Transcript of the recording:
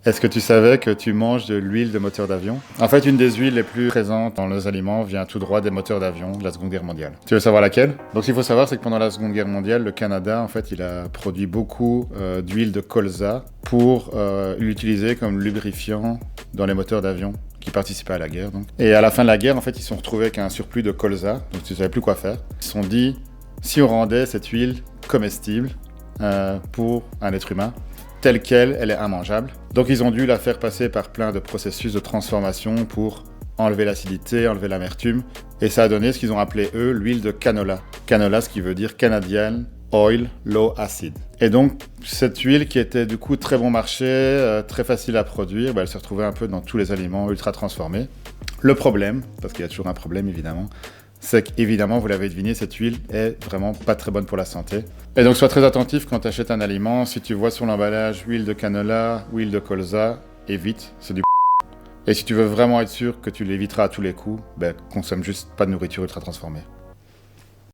Est-ce que tu savais que tu manges de l'huile de moteur d'avion? En fait, une des huiles les plus présentes dans nos aliments vient tout droit des moteurs d'avion de la Seconde Guerre mondiale. Tu veux savoir laquelle? Donc, ce qu'il faut savoir, c'est que pendant la Seconde Guerre mondiale, le Canada, en fait, il a produit beaucoup d'huile de colza pour l'utiliser comme lubrifiant dans les moteurs d'avion qui participaient à la guerre. Donc. Et à la fin de la guerre, en fait, ils se sont retrouvés avec un surplus de colza, donc ils ne savaient plus quoi faire. Ils se sont dit, si on rendait cette huile comestible pour un être humain, telle qu'elle, elle est immangeable. Donc ils ont dû la faire passer par plein de processus de transformation pour enlever l'acidité, enlever l'amertume. Et ça a donné ce qu'ils ont appelé, eux, l'huile de canola. Canola, ce qui veut dire Canadian Oil Low Acid. Et donc, cette huile qui était du coup très bon marché, très facile à produire, elle se retrouvait un peu dans tous les aliments ultra transformés. Le problème, parce qu'il y a toujours un problème évidemment, c'est qu'évidemment, vous l'avez deviné, cette huile est vraiment pas très bonne pour la santé. Et donc, sois très attentif quand tu achètes un aliment. Si tu vois sur l'emballage huile de canola, huile de colza, évite, c'est du Et si tu veux vraiment être sûr que tu l'éviteras à tous les coups, consomme juste pas de nourriture ultra transformée.